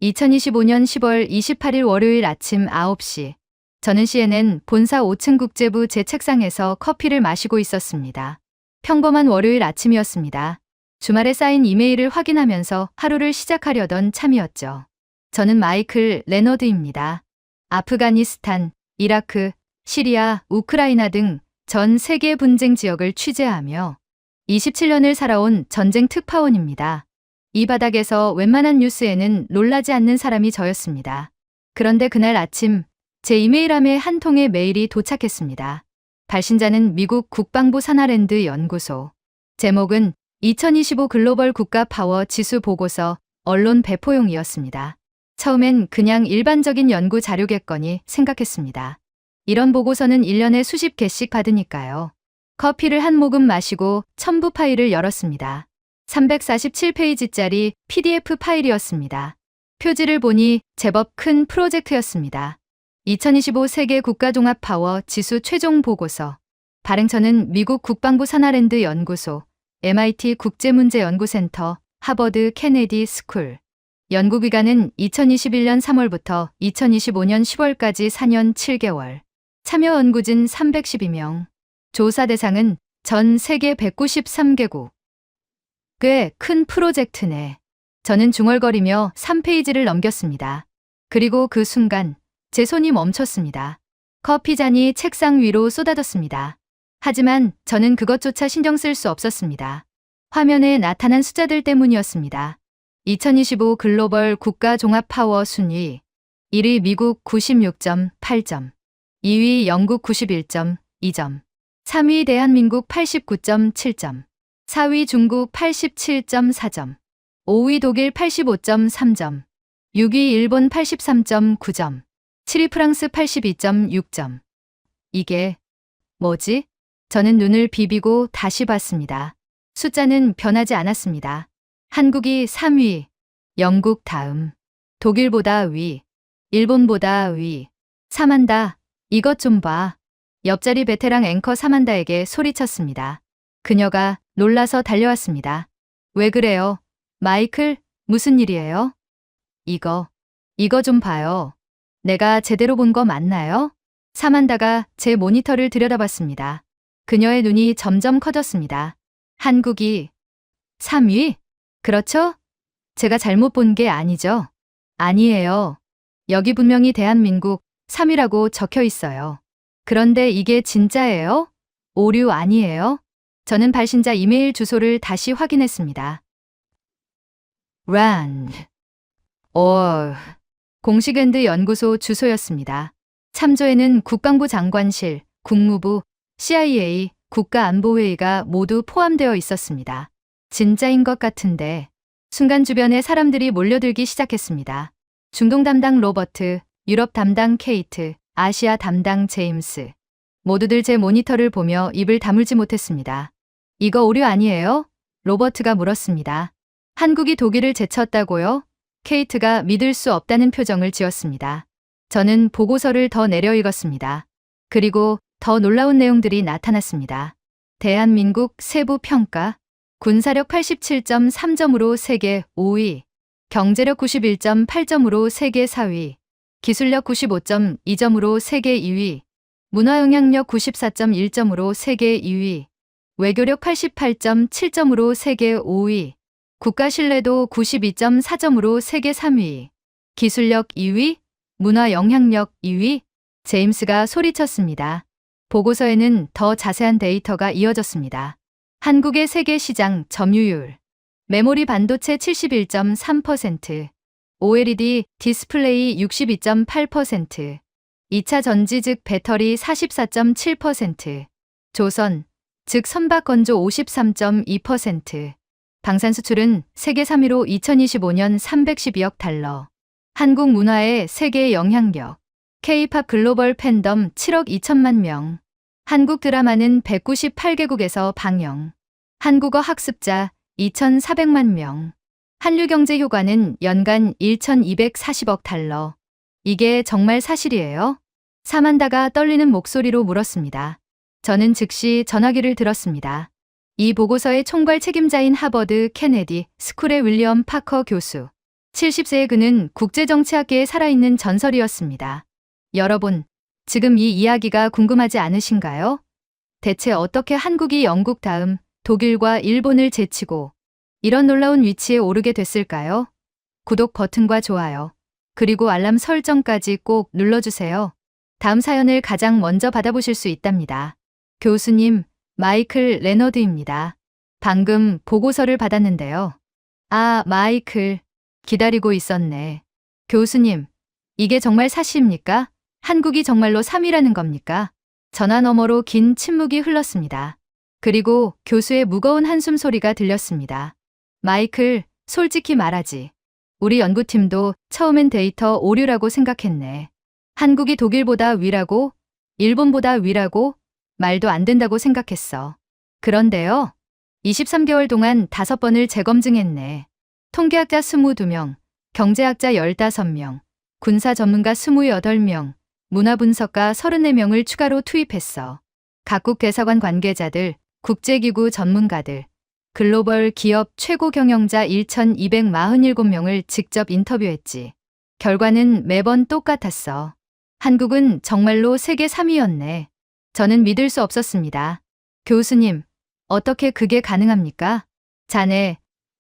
2025년 10월 28일 월요일 아침 9시. 저는 CNN 본사 5층 국제부 제 책상에서 커피를 마시고 있었습니다. 평범한 월요일 아침이었습니다. 주말에 쌓인 이메일을 확인하면서 하루를 시작하려던 참이었죠. 저는 마이클 레너드입니다. 아프가니스탄, 이라크, 시리아, 우크라이나 등 전 세계 분쟁 지역을 취재하며 27년을 살아온 전쟁 특파원입니다. 이 바닥에서 웬만한 뉴스에는 놀라지 않는 사람이 저였습니다. 그런데 그날 아침 제 이메일함에 한 통의 메일이 도착했습니다. 발신자는 미국 국방부 사나랜드 연구소. 제목은 2025 글로벌 국가 파워 지수 보고서 언론 배포용이었습니다. 처음엔 그냥 일반적인 연구 자료겠거니 생각했습니다. 이런 보고서는 1년에 수십 개씩 받으니까요. 커피를 한 모금 마시고 첨부 파일을 열었습니다. 347페이지짜리 PDF 파일이었습니다. 표지를 보니 제법 큰 프로젝트였습니다. 2025 세계 국가종합 파워 지수 최종 보고서. 발행처는 미국 국방부 사나랜드 연구소, MIT 국제문제연구센터, 하버드 케네디 스쿨. 연구기간은 2021년 3월부터 2025년 10월까지 4년 7개월. 참여 연구진 312명. 조사 대상은 전 세계 193개국. 꽤 큰 프로젝트네. 저는 중얼거리며 3페이지를 넘겼습니다. 그리고 그 순간 제 손이 멈췄습니다. 커피잔이 책상 위로 쏟아졌습니다. 하지만 저는 그것조차 신경 쓸 수 없었습니다. 화면에 나타난 숫자들 때문이었습니다. 2025 글로벌 국가 종합 파워 순위. 1위 미국 96.8점, 2위 영국 91.2점, 3위 대한민국 89.7점, 4위 중국 87.4점, 5위 독일 85.3점, 6위 일본 83.9점, 7위 프랑스 82.6점. 이게 뭐지? 저는 눈을 비비고 다시 봤습니다. 숫자는 변하지 않았습니다. 한국이 3위, 영국 다음, 독일보다 위, 일본보다 위. 사만다, 이것 좀 봐. 옆자리 베테랑 앵커 사만다에게 소리쳤습니다. 그녀가 놀라서 달려왔습니다. 왜 그래요? 마이클, 무슨 일이에요? 이거 좀 봐요. 내가 제대로 본 거 맞나요? 사만다가 제 모니터를 들여다봤습니다. 그녀의 눈이 점점 커졌습니다. 한국이 3위? 그렇죠? 제가 잘못 본 게 아니죠? 아니에요. 여기 분명히 대한민국 3위라고 적혀 있어요. 그런데 이게 진짜예요? 오류 아니에요? 저는 발신자 이메일 주소를 다시 확인했습니다. RAND. 공식엔드 연구소 주소였습니다. 참조에는 국방부 장관실, 국무부, CIA, 국가안보회의가 모두 포함되어 있었습니다. 진짜인 것 같은데. 순간 주변에 사람들이 몰려들기 시작했습니다. 중동 담당 로버트, 유럽 담당 케이트, 아시아 담당 제임스. 모두들 제 모니터를 보며 입을 다물지 못했습니다. 이거 오류 아니에요? 로버트가 물었습니다. 한국이 독일을 제쳤다고요? 케이트가 믿을 수 없다는 표정을 지었습니다. 저는 보고서를 더 내려 읽었습니다. 그리고 더 놀라운 내용들이 나타났습니다. 대한민국 세부 평가, 군사력 87.3점으로 세계 5위, 경제력 91.8점으로 세계 4위, 기술력 95.2점으로 세계 2위, 문화영향력 94.1점으로 세계 2위, 외교력 88.7점으로 세계 5위, 국가신뢰도 92.4점으로 세계 3위, 기술력 2위, 문화영향력 2위. 제임스가 소리쳤습니다. 보고서에는 더 자세한 데이터가 이어졌습니다. 한국의 세계 시장 점유율, 메모리 반도체 71.3%, OLED 디스플레이 62.8%, 2차 전지 즉 배터리 44.7%, 조선, 즉 선박 건조 53.2%, 방산 수출은 세계 3위로 2025년 312억 달러, 한국 문화의 세계 영향력, K-팝 글로벌 팬덤 7억 2천만 명, 한국 드라마는 198개국에서 방영, 한국어 학습자 2,400만 명, 한류경제 효과는 연간 1,240억 달러. 이게 정말 사실이에요? 사만다가 떨리는 목소리로 물었습니다. 저는 즉시 전화기를 들었습니다. 이 보고서의 총괄 책임자인 하버드 케네디 스쿨의 윌리엄 파커 교수. 70세의 그는 국제정치학계에 살아있는 전설이었습니다. 여러분, 지금 이 이야기가 궁금하지 않으신가요? 대체 어떻게 한국이 영국 다음 독일과 일본을 제치고 이런 놀라운 위치에 오르게 됐을까요? 구독 버튼과 좋아요, 그리고 알람 설정까지 꼭 눌러주세요. 다음 사연을 가장 먼저 받아보실 수 있답니다. 교수님, 마이클 레너드입니다. 방금 보고서를 받았는데요. 아, 마이클. 기다리고 있었네. 교수님, 이게 정말 사실입니까? 한국이 정말로 3위라는 겁니까? 전화 너머로 긴 침묵이 흘렀습니다. 그리고 교수의 무거운 한숨 소리가 들렸습니다. 마이클, 솔직히 말하지. 우리 연구팀도 처음엔 데이터 오류라고 생각했네. 한국이 독일보다 위라고? 일본보다 위라고? 말도 안 된다고 생각했어. 그런데요. 23개월 동안 5번을 재검증했네. 통계학자 22명, 경제학자 15명, 군사 전문가 28명, 문화분석가 34명을 추가로 투입했어. 각국 대사관 관계자들, 국제기구 전문가들, 글로벌 기업 최고 경영자 1,247명을 직접 인터뷰했지. 결과는 매번 똑같았어. 한국은 정말로 세계 3위였네. 저는 믿을 수 없었습니다. 교수님, 어떻게 그게 가능합니까? 자네,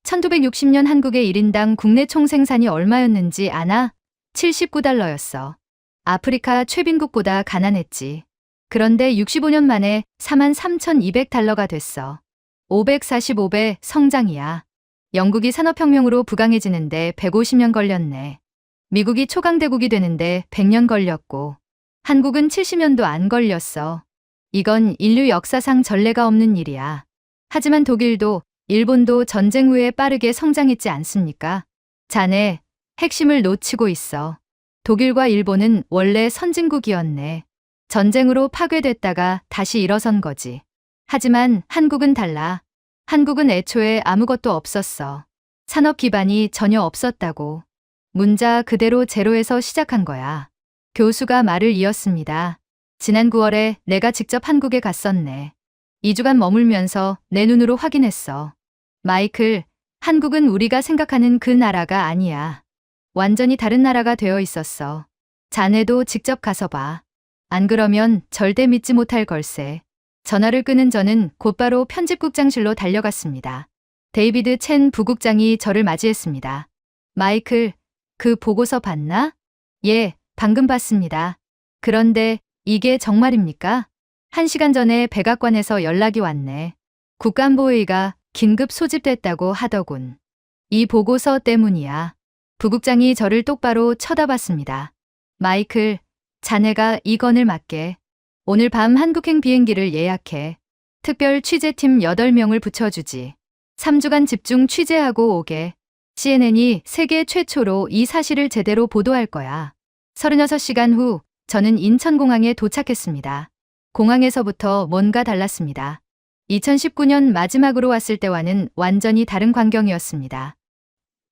1960년 한국의 1인당 국내 총생산이 얼마였는지 아나? 79달러였어. 아프리카 최빈국보다 가난했지. 그런데 65년 만에 43,200달러가 됐어. 545배 성장이야. 영국이 산업혁명으로 부강해지는데 150년 걸렸네. 미국이 초강대국이 되는데 100년 걸렸고, 한국은 70년도 안 걸렸어. 이건 인류 역사상 전례가 없는 일이야. 하지만 독일도 일본도 전쟁 후에 빠르게 성장했지 않습니까? 자네, 핵심을 놓치고 있어. 독일과 일본은 원래 선진국이었네. 전쟁으로 파괴됐다가 다시 일어선 거지. 하지만 한국은 달라. 한국은 애초에 아무것도 없었어. 산업 기반이 전혀 없었다고. 문자 그대로 제로에서 시작한 거야. 교수가 말을 이었습니다. 지난 9월에 내가 직접 한국에 갔었네. 2주간 머물면서 내 눈으로 확인했어. 마이클, 한국은 우리가 생각하는 그 나라가 아니야. 완전히 다른 나라가 되어 있었어. 자네도 직접 가서 봐. 안 그러면 절대 믿지 못할 걸세. 전화를 끊은 저는 곧바로 편집국장실로 달려갔습니다. 데이비드 첸 부국장이 저를 맞이했습니다. 마이클, 그 보고서 봤나? 예, 방금 봤습니다. 그런데 이게 정말입니까? 1시간 전에 백악관에서 연락이 왔네. 국가안보회의가 긴급 소집됐다고 하더군. 이 보고서 때문이야. 부국장이 저를 똑바로 쳐다봤습니다. 마이클, 자네가 이 건을 맡게. 오늘 밤 한국행 비행기를 예약해. 특별 취재팀 8명을 붙여주지. 3주간 집중 취재하고 오게. CNN이 세계 최초로 이 사실을 제대로 보도할 거야. 36시간 후 저는 인천공항에 도착했습니다. 공항에서부터 뭔가 달랐습니다. 2019년 마지막으로 왔을 때와는 완전히 다른 광경이었습니다.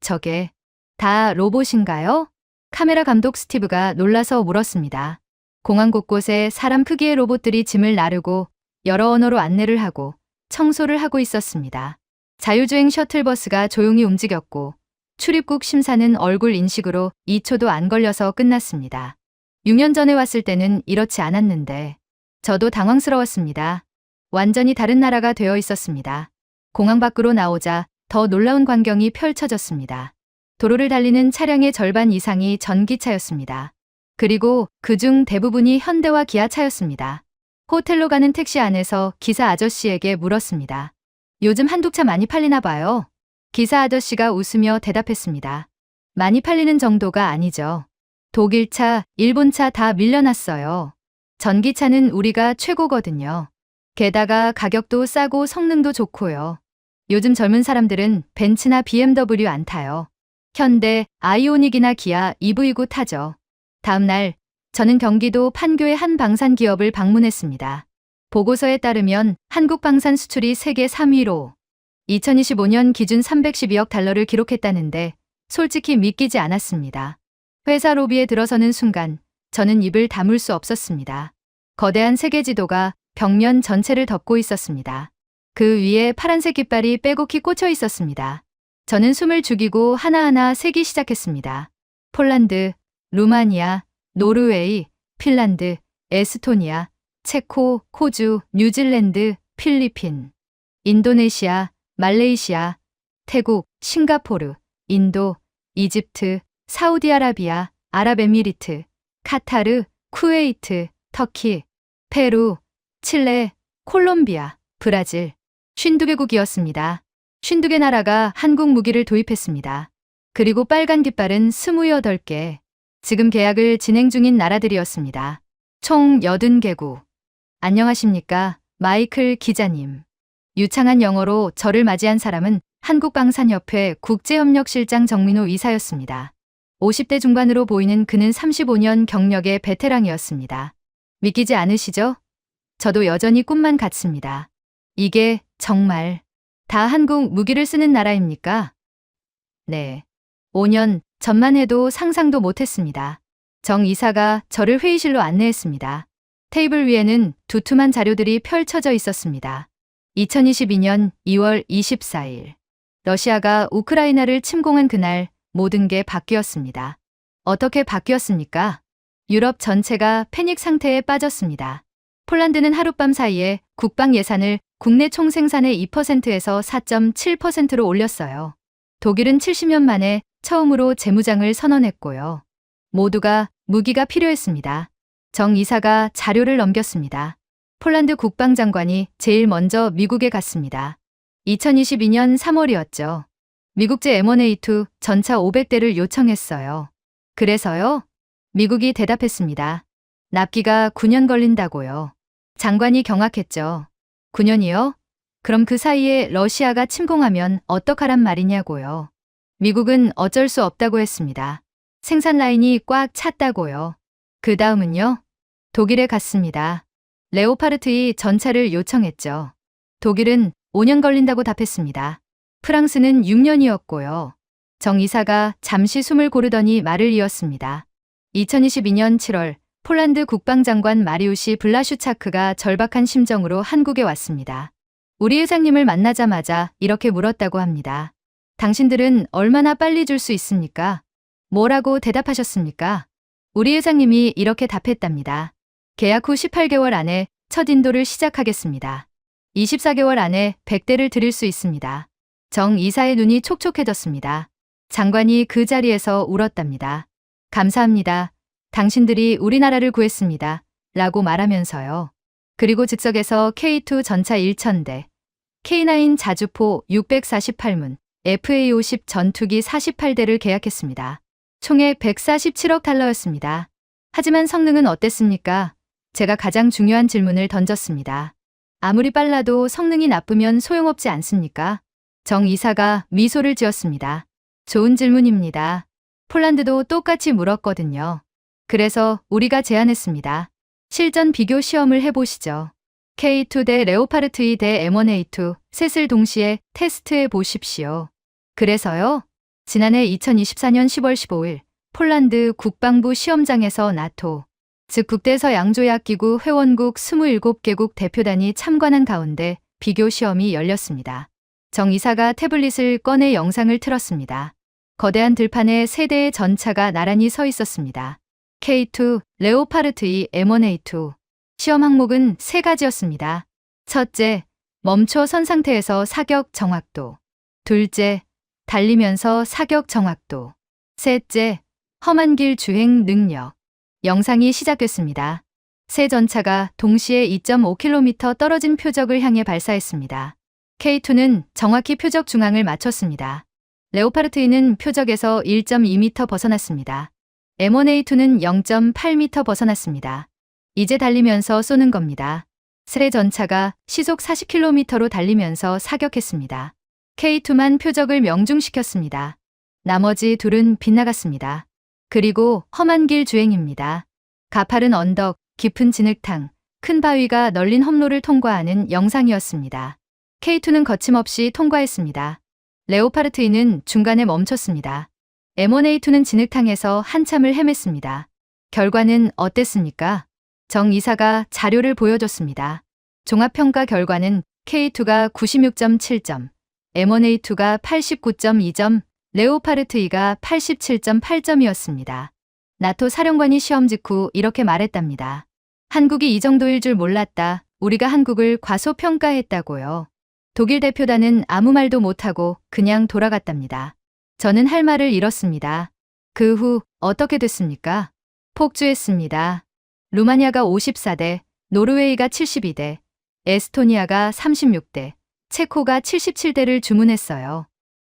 저게 다 로봇인가요? 카메라 감독 스티브가 놀라서 물었습니다. 공항 곳곳에 사람 크기의 로봇들이 짐을 나르고 여러 언어로 안내를 하고 청소를 하고 있었습니다. 자율주행 셔틀버스가 조용히 움직였고 출입국 심사는 얼굴 인식으로 2초도 안 걸려서 끝났습니다. 6년 전에 왔을 때는 이렇지 않았는데 저도 당황스러웠습니다. 완전히 다른 나라가 되어 있었습니다. 공항 밖으로 나오자 더 놀라운 광경이 펼쳐졌습니다. 도로를 달리는 차량의 절반 이상이 전기차였습니다. 그리고 그중 대부분이 현대와 기아차였습니다. 호텔로 가는 택시 안에서 기사 아저씨에게 물었습니다. 요즘 한국차 많이 팔리나 봐요. 기사 아저씨가 웃으며 대답했습니다. 많이 팔리는 정도가 아니죠. 독일차, 일본차 다 밀려났어요. 전기차는 우리가 최고거든요. 게다가 가격도 싸고 성능도 좋고요. 요즘 젊은 사람들은 벤츠나 BMW 안 타요. 현대, 아이오닉이나 기아, EV9 타죠. 다음 날 저는 경기도 판교의 한 방산 기업을 방문했습니다. 보고서에 따르면 한국 방산 수출이 세계 3위로 2025년 기준 312억 달러를 기록했다는데 솔직히 믿기지 않았습니다. 회사 로비에 들어서는 순간 저는 입을 다물 수 없었습니다. 거대한 세계 지도가 벽면 전체를 덮고 있었습니다. 그 위에 파란색 깃발이 빼곡히 꽂혀 있었습니다. 저는 숨을 죽이고 하나하나 세기 시작했습니다. 폴란드, 루마니아, 노르웨이, 핀란드, 에스토니아, 체코, 호주, 뉴질랜드, 필리핀, 인도네시아, 말레이시아, 태국, 싱가포르, 인도, 이집트, 사우디아라비아, 아랍에미리트, 카타르, 쿠웨이트, 터키, 페루, 칠레, 콜롬비아, 브라질. 52개국이었습니다. 52개 나라가 한국 무기를 도입했습니다. 그리고 빨간 깃발은 28개. 지금 계약을 진행 중인 나라들이었습니다. 총 80개국. 안녕하십니까, 마이클 기자님. 유창한 영어로 저를 맞이한 사람은 한국방산협회 국제협력실장 정민호 이사였습니다. 50대 중반으로 보이는 그는 35년 경력의 베테랑이었습니다. 믿기지 않으시죠? 저도 여전히 꿈만 같습니다. 이게 정말 다 한국 무기를 쓰는 나라입니까? 네. 5년 전만 해도 상상도 못했습니다. 정 이사가 저를 회의실로 안내했습니다. 테이블 위에는 두툼한 자료들이 펼쳐져 있었습니다. 2022년 2월 24일. 러시아가 우크라이나를 침공한 그날 모든 게 바뀌었습니다. 어떻게 바뀌었습니까? 유럽 전체가 패닉 상태에 빠졌습니다. 폴란드는 하룻밤 사이에 국방 예산을 국내 총생산의 2%에서 4.7%로 올렸어요. 독일은 70년 만에 처음으로 재무장을 선언했고요. 모두가 무기가 필요했습니다. 정 이사가 자료를 넘겼습니다. 폴란드 국방장관이 제일 먼저 미국에 갔습니다. 2022년 3월이었죠. 미국제 M1A2 전차 500대를 요청했어요. 그래서요? 미국이 대답했습니다. 납기가 9년 걸린다고요. 장관이 경악했죠. 9년이요? 그럼 그 사이에 러시아가 침공하면 어떡하란 말이냐고요. 미국은 어쩔 수 없다고 했습니다. 생산 라인이 꽉 찼다고요. 그 다음은요? 독일에 갔습니다. 레오파르트 2 전차를 요청했죠. 독일은 5년 걸린다고 답했습니다. 프랑스는 6년이었고요. 정 이사가 잠시 숨을 고르더니 말을 이었습니다. 2022년 7월 폴란드 국방장관 마리우시 블라슈차크가 절박한 심정으로 한국에 왔습니다. 우리 회장님을 만나자마자 이렇게 물었다고 합니다. 당신들은 얼마나 빨리 줄 수 있습니까? 뭐라고 대답하셨습니까? 우리 회장님이 이렇게 답했답니다. 계약 후 18개월 안에 첫 인도를 시작하겠습니다. 24개월 안에 100대를 드릴 수 있습니다. 정 이사의 눈이 촉촉해졌습니다. 장관이 그 자리에서 울었답니다. 감사합니다. 당신들이 우리나라를 구했습니다. 라고 말하면서요. 그리고 즉석에서 K2 전차 1000대, K9 자주포 648문, FA50 전투기 48대를 계약했습니다. 총액 147억 달러였습니다. 하지만 성능은 어땠습니까? 제가 가장 중요한 질문을 던졌습니다. 아무리 빨라도 성능이 나쁘면 소용없지 않습니까? 정 이사가 미소를 지었습니다. 좋은 질문입니다. 폴란드도 똑같이 물었거든요. 그래서 우리가 제안했습니다. 실전 비교 시험을 해보시죠. K2 대 레오파르트 2 대 M1A2 셋을 동시에 테스트해 보십시오. 그래서요. 지난해 2024년 10월 15일 폴란드 국방부 시험장에서 나토, 즉 국대서양조약기구 회원국 27개국 대표단이 참관한 가운데 비교 시험이 열렸습니다. 정 이사가 태블릿을 꺼내 영상을 틀었습니다. 거대한 들판에 세 대의 전차가 나란히 서 있었습니다. K2, 레오파르트 2, M1A2. 시험 항목은 세 가지였습니다. 첫째, 멈춰 선 상태에서 사격 정확도. 둘째, 달리면서 사격 정확도. 셋째, 험한 길 주행 능력. 영상이 시작됐습니다. 세 전차가 동시에 2.5km 떨어진 표적을 향해 발사했습니다. K2는 정확히 표적 중앙을 맞췄습니다. 레오파르트 2는 표적에서 1.2m 벗어났습니다. M1A2는 0.8m 벗어났습니다. 이제 달리면서 쏘는 겁니다. 세 전차가 시속 40km로 달리면서 사격했습니다. K2만 표적을 명중시켰습니다. 나머지 둘은 빗나갔습니다. 그리고 험한 길 주행입니다. 가파른 언덕, 깊은 진흙탕, 큰 바위가 널린 험로를 통과하는 영상이었습니다. K2는 거침없이 통과했습니다. 레오파르트 2는 중간에 멈췄습니다. M1A2는 진흙탕에서 한참을 헤맸습니다. 결과는 어땠습니까? 정 이사가 자료를 보여줬습니다. 종합평가 결과는 K2가 96.7점, M1A2가 89.2점, 레오파르트 2가 87.8점이었습니다. 나토 사령관이 시험 직후 이렇게 말했답니다. 한국이 이 정도일 줄 몰랐다. 우리가 한국을 과소평가했다고요. 독일 대표단은 아무 말도 못하고 그냥 돌아갔답니다. 저는 할 말을 잃었습니다. 그 후 어떻게 됐습니까? 폭주했습니다. 루마니아가 54대, 노르웨이가 72대, 에스토니아가 36대, 체코가 77대를 주문했어요.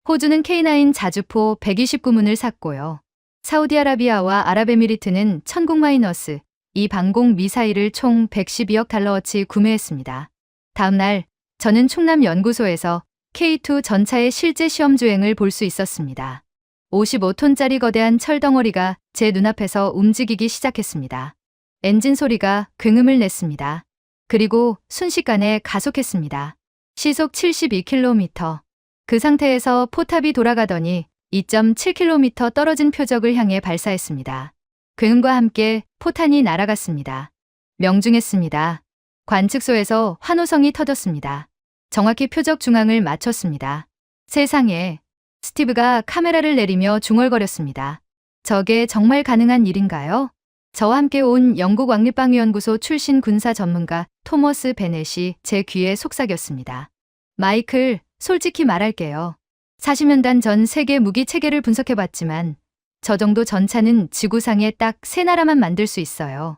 호주는 K9 자주포 129문을 샀고요. 사우디아라비아와 아랍에미리트는 천국 마이너스 이 방공 미사일을 총 112억 달러어치 구매했습니다. 다음 날 저는 충남 연구소에서 K2 전차의 실제 시험 주행을 볼 수 있었습니다. 55톤짜리 거대한 철덩어리가 제 눈앞에서 움직이기 시작했습니다. 엔진 소리가 굉음을 냈습니다. 그리고 순식간에 가속했습니다. 시속 72km. 그 상태에서 포탑이 돌아가더니 2.7km 떨어진 표적을 향해 발사했습니다. 굉음과 함께 포탄이 날아갔습니다. 명중했습니다. 관측소에서 환호성이 터졌습니다. 정확히 표적 중앙을 맞췄습니다. 세상에, 스티브가 카메라를 내리며 중얼거렸습니다. 저게 정말 가능한 일인가요? 저와 함께 온 영국 왕립방위연구소 출신 군사 전문가 토머스 베넷이 제 귀에 속삭였습니다. 마이클, 솔직히 말할게요. 40년단 전 세계 무기 체계를 분석해봤지만 저 정도 전차는 지구상에 딱 3나라만 만들 수 있어요.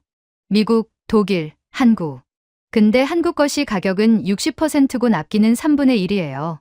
미국, 독일, 한국. 근데 한국 것이 가격은 60%고 납기는 3분의 1이에요.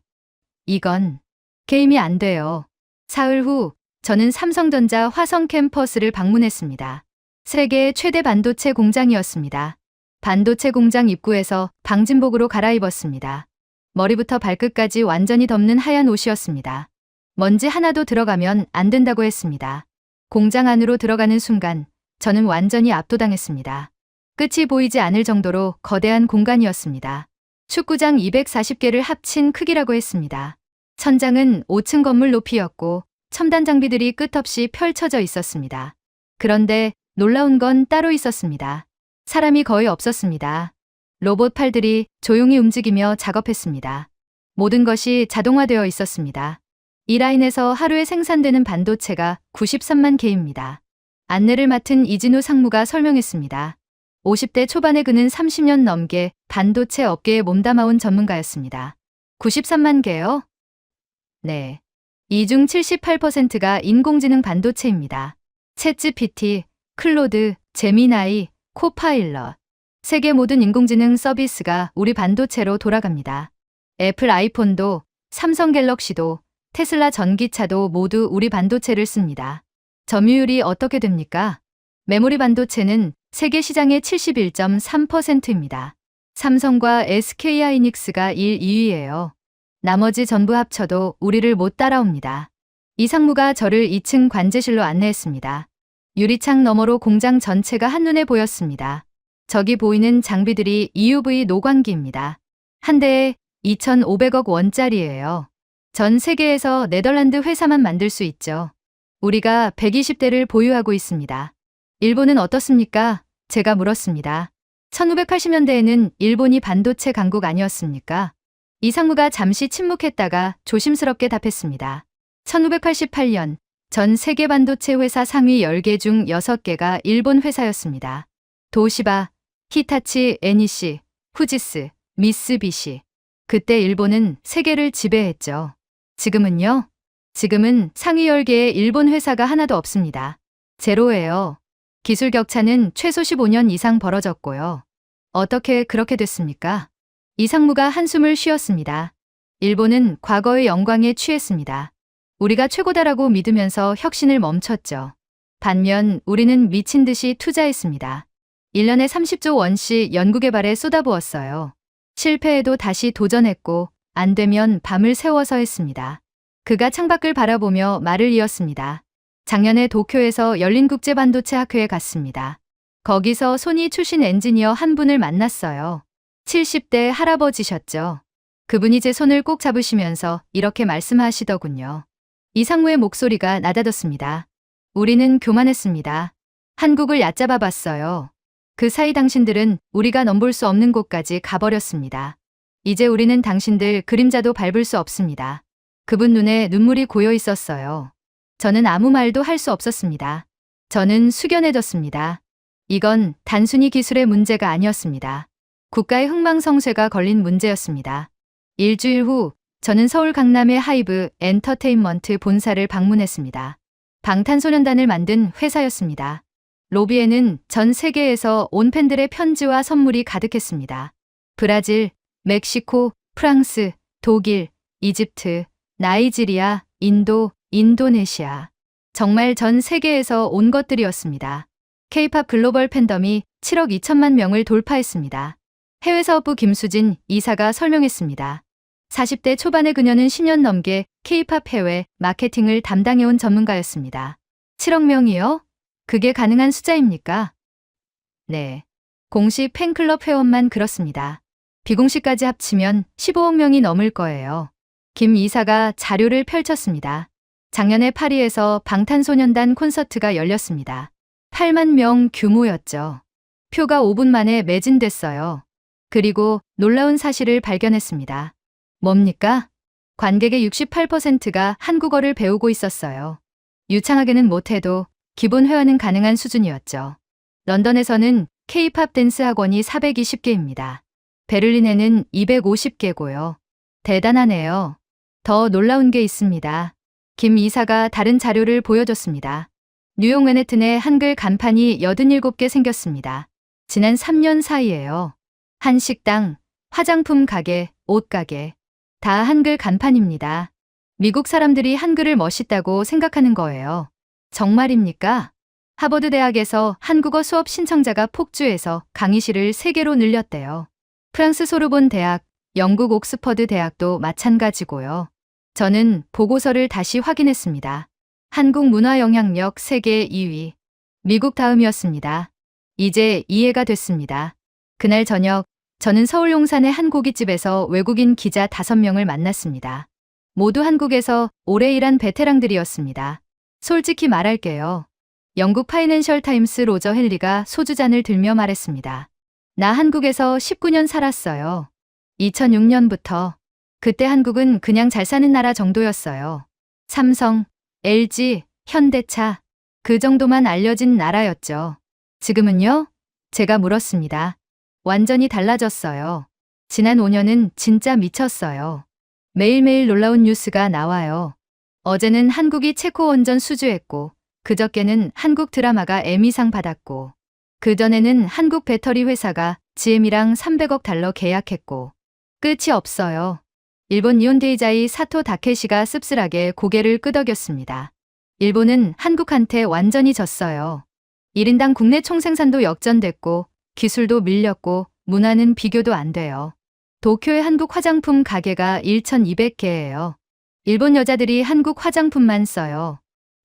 이건 게임이 안 돼요. 사흘 후 저는 삼성전자 화성 캠퍼스를 방문했습니다. 세계의 최대 반도체 공장이었습니다. 반도체 공장 입구에서 방진복으로 갈아입었습니다. 머리부터 발끝까지 완전히 덮는 하얀 옷이었습니다. 먼지 하나도 들어가면 안 된다고 했습니다. 공장 안으로 들어가는 순간 저는 완전히 압도당했습니다. 끝이 보이지 않을 정도로 거대한 공간이었습니다. 축구장 240개를 합친 크기라고 했습니다. 천장은 5층 건물 높이였고 첨단 장비들이 끝없이 펼쳐져 있었습니다. 그런데 놀라운 건 따로 있었습니다. 사람이 거의 없었습니다. 로봇 팔들이 조용히 움직이며 작업했습니다. 모든 것이 자동화되어 있었습니다. 이 라인에서 하루에 생산되는 반도체가 93만 개입니다. 안내를 맡은 이진우 상무가 설명했습니다. 50대 초반에 그는 30년 넘게 반도체 업계에 몸담아온 전문가였습니다. 93만 개요? 네. 이 중 78%가 인공지능 반도체입니다. 챗GPT, 클로드, 제미나이, 코파일럿. 세계 모든 인공지능 서비스가 우리 반도체로 돌아갑니다. 애플 아이폰도, 삼성 갤럭시도, 테슬라 전기차도 모두 우리 반도체를 씁니다. 점유율이 어떻게 됩니까? 메모리 반도체는 세계 시장의 71.3%입니다. 삼성과 SK하이닉스가 1, 2위예요. 나머지 전부 합쳐도 우리를 못 따라옵니다. 이 상무가 저를 2층 관제실로 안내했습니다. 유리창 너머로 공장 전체가 한눈에 보였습니다. 저기 보이는 장비들이 EUV 노광기입니다. 한 대에 2,500억 원짜리예요. 전 세계에서 네덜란드 회사만 만들 수 있죠. 우리가 120대를 보유하고 있습니다. 일본은 어떻습니까? 제가 물었습니다. 1980년대에는 일본이 반도체 강국 아니었습니까? 이 상무가 잠시 침묵했다가 조심스럽게 답했습니다. 1988년 전 세계 반도체 회사 상위 10개 중 6개가 일본 회사였습니다. 도시바, 히타치, NEC, 후지스, 미쓰비시. 그때 일본은 세계를 지배했죠. 지금은요? 지금은 상위 10개의 일본 회사가 하나도 없습니다. 제로예요. 기술 격차는 최소 15년 이상 벌어졌고요. 어떻게 그렇게 됐습니까? 이 상무가 한숨을 쉬었습니다. 일본은 과거의 영광에 취했습니다. 우리가 최고다라고 믿으면서 혁신을 멈췄죠. 반면 우리는 미친 듯이 투자했습니다. 1년에 30조 원씩 연구개발에 쏟아부었어요. 실패해도 다시 도전했고 안 되면 밤을 새워서 했습니다. 그가 창밖을 바라보며 말을 이었습니다. 작년에 도쿄에서 열린 국제반도체학회에 갔습니다. 거기서 소니 출신 엔지니어 한 분을 만났어요. 70대 할아버지셨죠. 그분이 제 손을 꼭 잡으시면서 이렇게 말씀하시더군요. 이 상무의 목소리가 낮아졌습니다. 우리는 교만했습니다. 한국을 얕잡아 봤어요. 그 사이 당신들은 우리가 넘볼 수 없는 곳까지 가버렸습니다. 이제 우리는 당신들 그림자도 밟을 수 없습니다. 그분 눈에 눈물이 고여 있었어요. 저는 아무 말도 할 수 없었습니다. 저는 숙연해졌습니다. 이건 단순히 기술의 문제가 아니었습니다. 국가의 흥망성쇠가 걸린 문제였습니다. 일주일 후 저는 서울 강남의 하이브 엔터테인먼트 본사를 방문했습니다. 방탄소년단을 만든 회사였습니다. 로비에는 전 세계에서 온 팬들의 편지와 선물이 가득했습니다. 브라질, 멕시코, 프랑스, 독일, 이집트, 나이지리아, 인도, 인도네시아. 정말 전 세계에서 온 것들이었습니다. K-팝 글로벌 팬덤이 7억 2천만 명을 돌파했습니다. 해외사업부 김수진 이사가 설명했습니다. 40대 초반의 그녀는 10년 넘게 K-팝 해외 마케팅을 담당해온 전문가였습니다. 7억 명이요? 그게 가능한 숫자입니까? 네. 공식 팬클럽 회원만 그렇습니다. 비공식까지 합치면 15억 명이 넘을 거예요. 김 이사가 자료를 펼쳤습니다. 작년에 파리에서 방탄소년단 콘서트가 열렸습니다. 8만 명 규모였죠. 표가 5분 만에 매진됐어요. 그리고 놀라운 사실을 발견했습니다. 뭡니까? 관객의 68%가 한국어를 배우고 있었어요. 유창하게는 못해도 기본 회화는 가능한 수준이었죠. 런던에서는 K-팝 댄스 학원이 420개입니다. 베를린에는 250개고요. 대단하네요. 더 놀라운 게 있습니다. 김 이사가 다른 자료를 보여줬습니다. 뉴욕 맨해튼에 한글 간판이 87개 생겼습니다. 지난 3년 사이에요. 한 식당, 화장품 가게, 옷가게. 다 한글 간판입니다. 미국 사람들이 한글을 멋있다고 생각하는 거예요. 정말입니까? 하버드 대학에서 한국어 수업 신청자가 폭주해서 강의실을 3개로 늘렸대요. 프랑스 소르본 대학, 영국 옥스퍼드 대학도 마찬가지고요. 저는 보고서를 다시 확인했습니다. 한국 문화 영향력 세계 2위. 미국 다음이었습니다. 이제 이해가 됐습니다. 그날 저녁, 저는 서울 용산의 한 고깃집에서 외국인 기자 5명을 만났습니다. 모두 한국에서 오래 일한 베테랑들이었습니다. 솔직히 말할게요. 영국 파이낸셜 타임스 로저 헨리가 소주잔을 들며 말했습니다. 나 한국에서 19년 살았어요. 2006년부터. 그때 한국은 그냥 잘 사는 나라 정도였어요. 삼성, LG, 현대차, 그 정도만 알려진 나라였죠. 지금은요? 제가 물었습니다. 완전히 달라졌어요. 지난 5년은 진짜 미쳤어요. 매일매일 놀라운 뉴스가 나와요. 어제는 한국이 체코 원전 수주했고, 그저께는 한국 드라마가 에미상 받았고, 그전에는 한국 배터리 회사가 GM이랑 300억 달러 계약했고, 끝이 없어요. 일본 니온데이자이 사토 다케시가 씁쓸하게 고개를 끄덕였습니다. 일본은 한국한테 완전히 졌어요. 1인당 국내 총생산도 역전됐고, 기술도 밀렸고, 문화는 비교도 안 돼요. 도쿄의 한국 화장품 가게가 1,200개예요. 일본 여자들이 한국 화장품만 써요.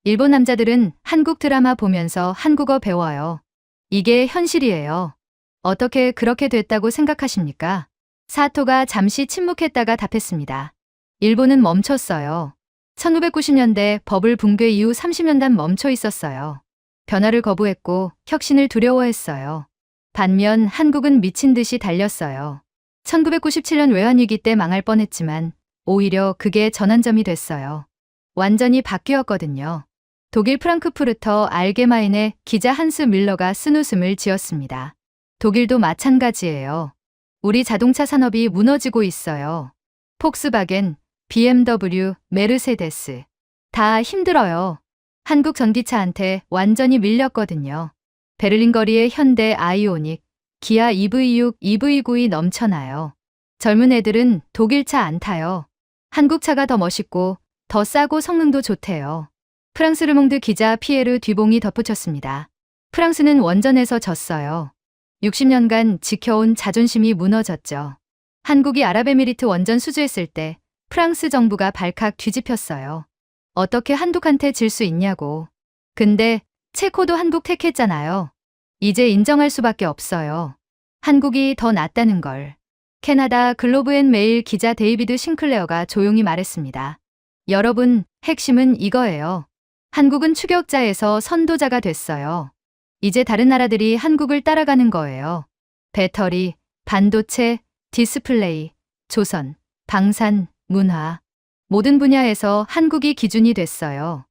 일본 남자들은 한국 드라마 보면서 한국어 배워요. 이게 현실이에요. 어떻게 그렇게 됐다고 생각하십니까? 사토가 잠시 침묵했다가 답했습니다. 일본은 멈췄어요. 1990년대 버블 붕괴 이후 30년간 멈춰 있었어요. 변화를 거부했고 혁신을 두려워했어요. 반면 한국은 미친 듯이 달렸어요. 1997년 외환위기 때 망할 뻔했지만 오히려 그게 전환점이 됐어요. 완전히 바뀌었거든요. 독일 프랑크푸르터 알게마인의 기자 한스 밀러가 쓴웃음을 지었습니다. 독일도 마찬가지예요. 우리 자동차 산업이 무너지고 있어요. 폭스바겐, BMW, 메르세데스. 다 힘들어요. 한국 전기차한테 완전히 밀렸거든요. 베를린 거리에 현대 아이오닉, 기아 EV6, EV9이 넘쳐나요. 젊은 애들은 독일차 안 타요. 한국 차가 더 멋있고 더 싸고 성능도 좋대요. 프랑스 르몽드 기자 피에르 뒤봉이 덧붙였습니다. 프랑스는 원전에서 졌어요. 60년간 지켜온 자존심이 무너졌죠. 한국이 아랍에미리트 원전 수주했을 때 프랑스 정부가 발칵 뒤집혔어요. 어떻게 한국한테 질 수 있냐고. 근데 체코도 한국 택했잖아요. 이제 인정할 수밖에 없어요. 한국이 더 낫다는 걸. 캐나다 글로브앤메일 기자 데이비드 싱클레어가 조용히 말했습니다. 여러분, 핵심은 이거예요. 한국은 추격자에서 선도자가 됐어요. 이제 다른 나라들이 한국을 따라가는 거예요. 배터리, 반도체, 디스플레이, 조선, 방산, 문화. 모든 분야에서 한국이 기준이 됐어요.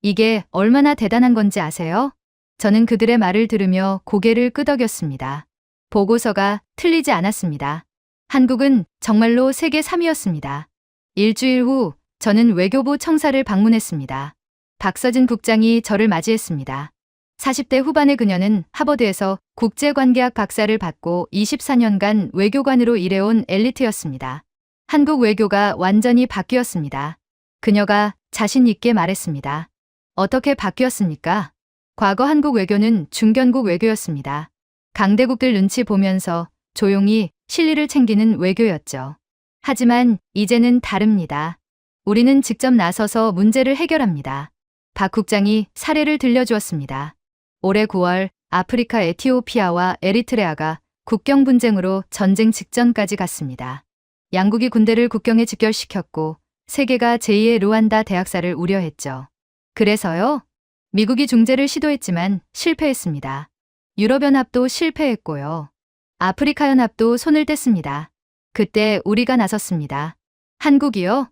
이게 얼마나 대단한 건지 아세요? 저는 그들의 말을 들으며 고개를 끄덕였습니다. 보고서가 틀리지 않았습니다. 한국은 정말로 세계 3위였습니다. 일주일 후 저는 외교부 청사를 방문했습니다. 박서진 국장이 저를 맞이했습니다. 40대 후반의 그녀는 하버드에서 국제관계학 박사를 받고 24년간 외교관으로 일해온 엘리트였습니다. 한국 외교가 완전히 바뀌었습니다. 그녀가 자신 있게 말했습니다. 어떻게 바뀌었습니까? 과거 한국 외교는 중견국 외교였습니다. 강대국들 눈치 보면서 조용히 실리를 챙기는 외교였죠. 하지만 이제는 다릅니다. 우리는 직접 나서서 문제를 해결합니다. 박 국장이 사례를 들려주었습니다. 올해 9월 아프리카 에티오피아와 에리트레아가 국경 분쟁으로 전쟁 직전까지 갔습니다. 양국이 군대를 국경에 집결시켰고 세계가 제2의 루안다 대학살을 우려했죠. 그래서요? 미국이 중재를 시도했지만 실패했습니다. 유럽연합도 실패했고요. 아프리카 연합도 손을 뗐습니다. 그때 우리가 나섰습니다. 한국이요?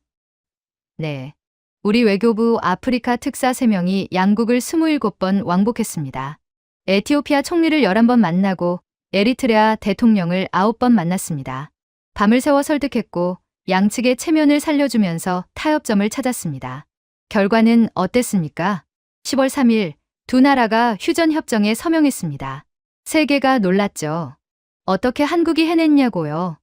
네. 우리 외교부 아프리카 특사 3명이 양국을 27번 왕복했습니다. 에티오피아 총리를 11번 만나고 에리트레아 대통령을 9번 만났습니다. 밤을 새워 설득했고 양측의 체면을 살려주면서 타협점을 찾았습니다. 결과는 어땠습니까? 10월 3일 두 나라가 휴전협정에 서명했습니다. 세계가 놀랐죠. 어떻게 한국이 해냈냐고요.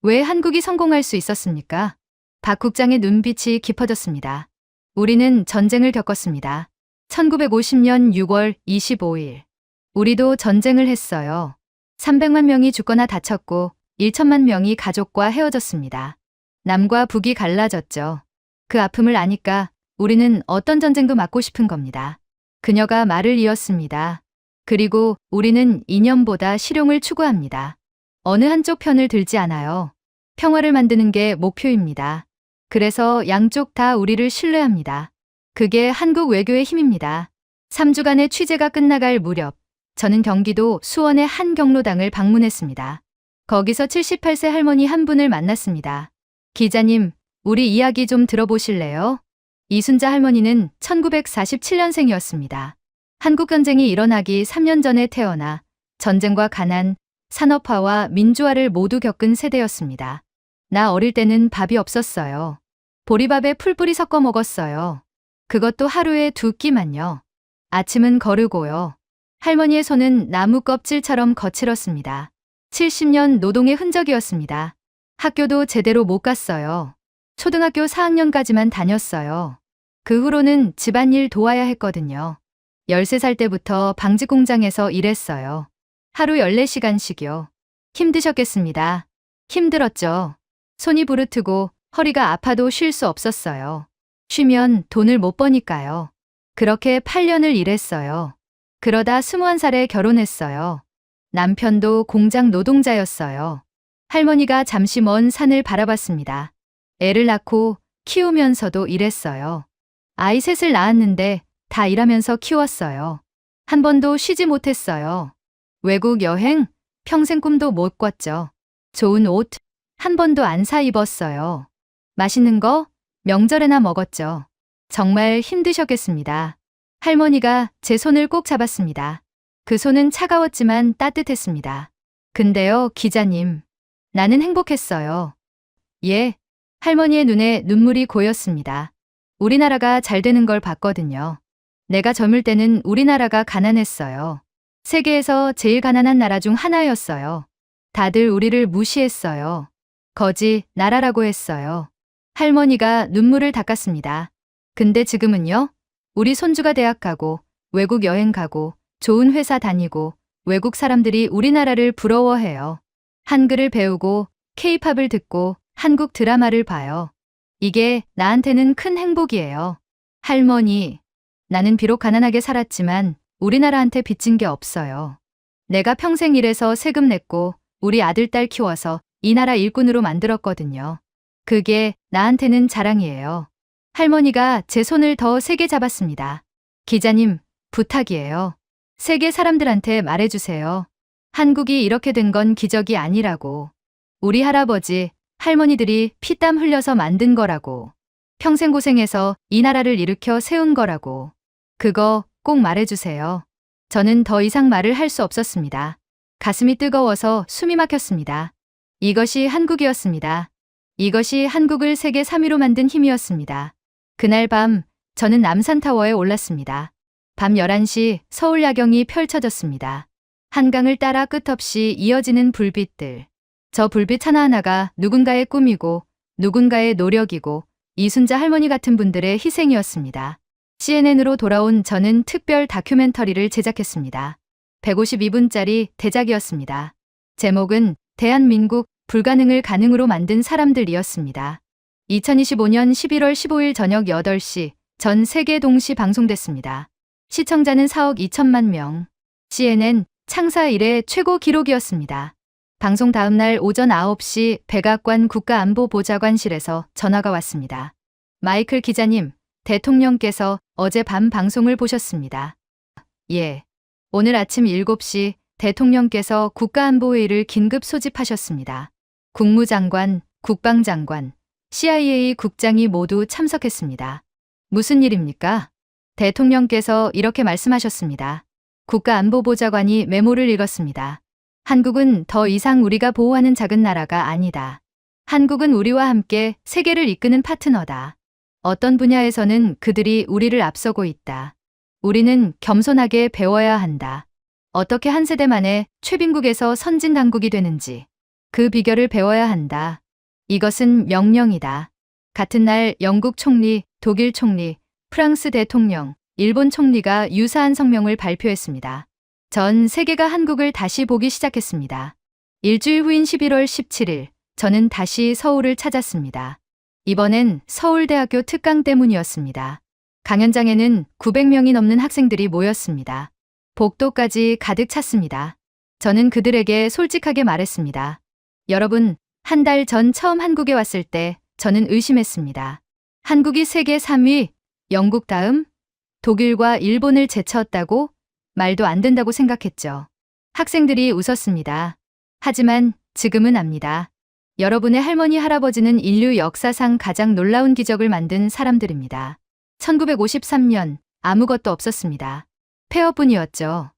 왜 한국이 성공할 수 있었습니까? 박 국장의 눈빛이 깊어졌습니다. 우리는 전쟁을 겪었습니다. 1950년 6월 25일. 우리도 전쟁을 했어요. 300만 명이 죽거나 다쳤고 1천만 명이 가족과 헤어졌습니다. 남과 북이 갈라졌죠. 그 아픔을 아니까 우리는 어떤 전쟁도 막고 싶은 겁니다. 그녀가 말을 이었습니다. 그리고 우리는 이념보다 실용을 추구합니다. 어느 한쪽 편을 들지 않아요. 평화를 만드는 게 목표입니다. 그래서 양쪽 다 우리를 신뢰합니다. 그게 한국 외교의 힘입니다. 3주간의 취재가 끝나갈 무렵 저는 경기도 수원의 한 경로당을 방문했습니다. 거기서 78세 할머니 한 분을 만났습니다. 기자님, 우리 이야기 좀 들어보실래요? 이순자 할머니는 1947년생이었습니다. 한국전쟁이 일어나기 3년 전에 태어나 전쟁과 가난, 산업화와 민주화를 모두 겪은 세대였습니다. 나 어릴 때는 밥이 없었어요. 보리밥에 풀뿌리 섞어 먹었어요. 그것도 하루에 2끼만요. 아침은 거르고요. 할머니의 손은 나무 껍질처럼 거칠었습니다. 70년 노동의 흔적이었습니다. 학교도 제대로 못 갔어요. 초등학교 4학년까지만 다녔어요. 그 후로는 집안일 도와야 했거든요. 13살 때부터 방직 공장에서 일했어요. 하루 14시간씩요. 힘드셨겠습니다. 힘들었죠. 손이 부르트고 허리가 아파도 쉴 수 없었어요. 쉬면 돈을 못 버니까요. 그렇게 8년을 일했어요. 그러다 21살에 결혼했어요. 남편도 공장 노동자였어요. 할머니가 잠시 먼 산을 바라봤습니다. 애를 낳고 키우면서도 일했어요. 아이 셋을 낳았는데 다 일하면서 키웠어요. 한 번도 쉬지 못했어요. 외국 여행? 평생 꿈도 못 꿨죠. 좋은 옷? 한 번도 안 사 입었어요. 맛있는 거? 명절에나 먹었죠. 정말 힘드셨겠습니다. 할머니가 제 손을 꼭 잡았습니다. 그 손은 차가웠지만 따뜻했습니다. 근데요, 기자님. 나는 행복했어요. 예. 할머니의 눈에 눈물이 고였습니다. 우리나라가 잘 되는 걸 봤거든요. 내가 젊을 때는 우리나라가 가난했어요. 세계에서 제일 가난한 나라 중 하나였어요. 다들 우리를 무시했어요. 거지 나라라고 했어요. 할머니가 눈물을 닦았습니다. 근데 지금은요? 우리 손주가 대학 가고 외국 여행 가고 좋은 회사 다니고 외국 사람들이 우리나라를 부러워해요. 한글을 배우고 K-팝을 듣고 한국 드라마를 봐요. 이게 나한테는 큰 행복이에요. 할머니, 나는 비록 가난하게 살았지만 우리나라한테 빚진 게 없어요. 내가 평생 일해서 세금 냈고 우리 아들, 딸 키워서 이 나라 일꾼으로 만들었거든요. 그게 나한테는 자랑이에요. 할머니가 제 손을 더 세게 잡았습니다. 기자님, 부탁이에요. 세계 사람들한테 말해주세요. 한국이 이렇게 된 건 기적이 아니라고. 우리 할아버지, 할머니들이 피땀 흘려서 만든 거라고. 평생 고생해서 이 나라를 일으켜 세운 거라고. 그거 꼭 말해주세요. 저는 더 이상 말을 할 수 없었습니다. 가슴이 뜨거워서 숨이 막혔습니다. 이것이 한국이었습니다. 이것이 한국을 세계 3위로 만든 힘이었습니다. 그날 밤 저는 남산타워에 올랐습니다. 밤 11시 서울 야경이 펼쳐졌습니다. 한강을 따라 끝없이 이어지는 불빛들. 저 불빛 하나하나가 누군가의 꿈이고 누군가의 노력이고 이순자 할머니 같은 분들의 희생이었습니다. CNN으로 돌아온 저는 특별 다큐멘터리를 제작했습니다. 152분짜리 대작이었습니다. 제목은 대한민국 불가능을 가능으로 만든 사람들이었습니다. 2025년 11월 15일 저녁 8시 전 세계 동시 방송됐습니다. 시청자는 4억 2천만 명. CNN 창사 이래 최고 기록이었습니다. 방송 다음 날 오전 9시 백악관 국가안보보좌관실에서 전화가 왔습니다. 마이클 기자님, 대통령께서 어제 밤 방송을 보셨습니다. 예. 오늘 아침 7시 대통령께서 국가안보회의를 긴급 소집하셨습니다. 국무장관, 국방장관, CIA 국장이 모두 참석했습니다. 무슨 일입니까? 대통령께서 이렇게 말씀하셨습니다. 국가안보보좌관이 메모를 읽었습니다. 한국은 더 이상 우리가 보호하는 작은 나라가 아니다. 한국은 우리와 함께 세계를 이끄는 파트너다. 어떤 분야에서는 그들이 우리를 앞서고 있다. 우리는 겸손하게 배워야 한다. 어떻게 한 세대 만에 최빈국에서 선진 강국이 되는지 그 비결을 배워야 한다. 이것은 명령이다. 같은 날 영국 총리, 독일 총리, 프랑스 대통령, 일본 총리가 유사한 성명을 발표했습니다. 전 세계가 한국을 다시 보기 시작했습니다. 일주일 후인 11월 17일, 저는 다시 서울을 찾았습니다. 이번엔 서울대학교 특강 때문이었습니다. 강연장에는 900명이 넘는 학생들이 모였습니다. 복도까지 가득 찼습니다. 저는 그들에게 솔직하게 말했습니다. 여러분, 한 달 전 처음 한국에 왔을 때 저는 의심했습니다. 한국이 세계 3위, 영국 다음, 독일과 일본을 제쳐왔다고? 말도 안 된다고 생각했죠. 학생들이 웃었습니다. 하지만 지금은 압니다. 여러분의 할머니, 할아버지는 인류 역사상 가장 놀라운 기적을 만든 사람들입니다. 1953년 아무것도 없었습니다. 폐업뿐이었죠.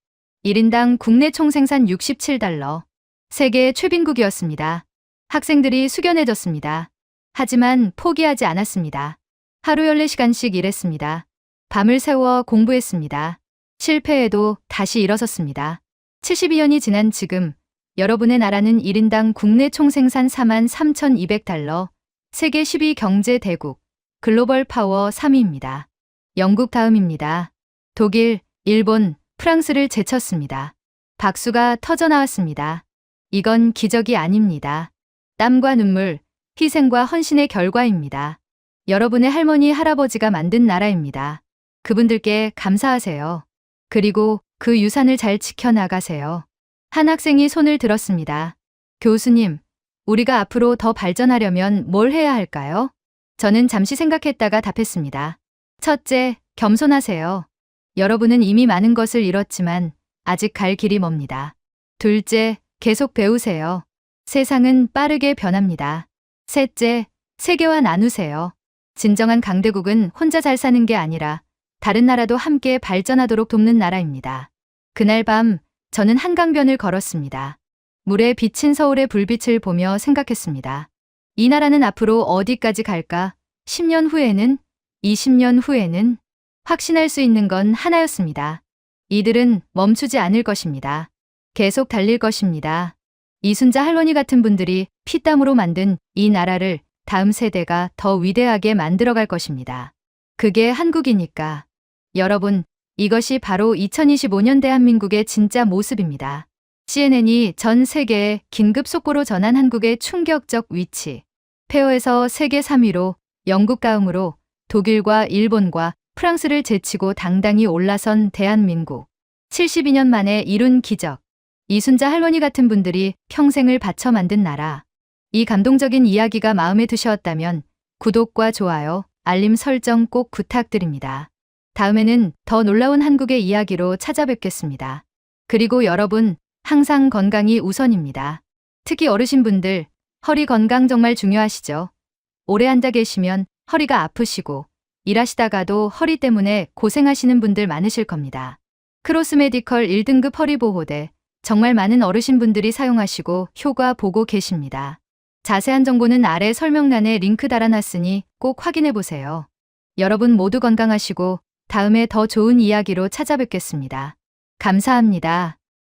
1인당 국내 총생산 67달러. 세계 최빈국이었습니다. 학생들이 숙연해졌습니다. 하지만 포기하지 않았습니다. 하루 14시간씩 일했습니다. 밤을 새워 공부했습니다. 실패해도 다시 일어섰습니다. 72년이 지난 지금 여러분의 나라는 1인당 국내 총생산 43,200달러, 세계 10위 경제 대국, 글로벌 파워 3위입니다. 영국 다음입니다. 독일, 일본, 프랑스를 제쳤습니다. 박수가 터져나왔습니다. 이건 기적이 아닙니다. 땀과 눈물, 희생과 헌신의 결과입니다. 여러분의 할머니, 할아버지가 만든 나라입니다. 그분들께 감사하세요. 그리고 그 유산을 잘 지켜나가세요. 한 학생이 손을 들었습니다. 교수님, 우리가 앞으로 더 발전하려면 뭘 해야 할까요? 저는 잠시 생각했다가 답했습니다. 첫째, 겸손하세요. 여러분은 이미 많은 것을 잃었지만 아직 갈 길이 멉니다. 둘째, 계속 배우세요. 세상은 빠르게 변합니다. 셋째, 세계와 나누세요. 진정한 강대국은 혼자 잘 사는 게 아니라 다른 나라도 함께 발전하도록 돕는 나라입니다. 그날 밤 저는 한강변을 걸었습니다. 물에 비친 서울의 불빛을 보며 생각했습니다. 이 나라는 앞으로 어디까지 갈까? 10년 후에는? 20년 후에는? 확신할 수 있는 건 하나였습니다. 이들은 멈추지 않을 것입니다. 계속 달릴 것입니다. 이순자 할머니 같은 분들이 피땀으로 만든 이 나라를 다음 세대가 더 위대하게 만들어갈 것입니다. 그게 한국이니까. 여러분, 이것이 바로 2025년 대한민국의 진짜 모습입니다. CNN이 전 세계에 긴급 속보로 전한 한국의 충격적 위치. 폐허에서 세계 3위로 영국 다음으로 독일과 일본과 프랑스를 제치고 당당히 올라선 대한민국. 72년 만에 이룬 기적. 이순자 할머니 같은 분들이 평생을 바쳐 만든 나라. 이 감동적인 이야기가 마음에 드셨다면 구독과 좋아요, 알림 설정 꼭 부탁드립니다. 다음에는 더 놀라운 한국의 이야기로 찾아뵙겠습니다. 그리고 여러분, 항상 건강이 우선입니다. 특히 어르신분들, 허리 건강 정말 중요하시죠? 오래 앉아 계시면 허리가 아프시고 일하시다가도 허리 때문에 고생하시는 분들 많으실 겁니다. 크로스 메디컬 1등급 허리 보호대, 정말 많은 어르신분들이 사용하시고 효과 보고 계십니다. 자세한 정보는 아래 설명란에 링크 달아놨으니 꼭 확인해 보세요. 여러분 모두 건강하시고 다음에 더 좋은 이야기로 찾아뵙겠습니다. 감사합니다.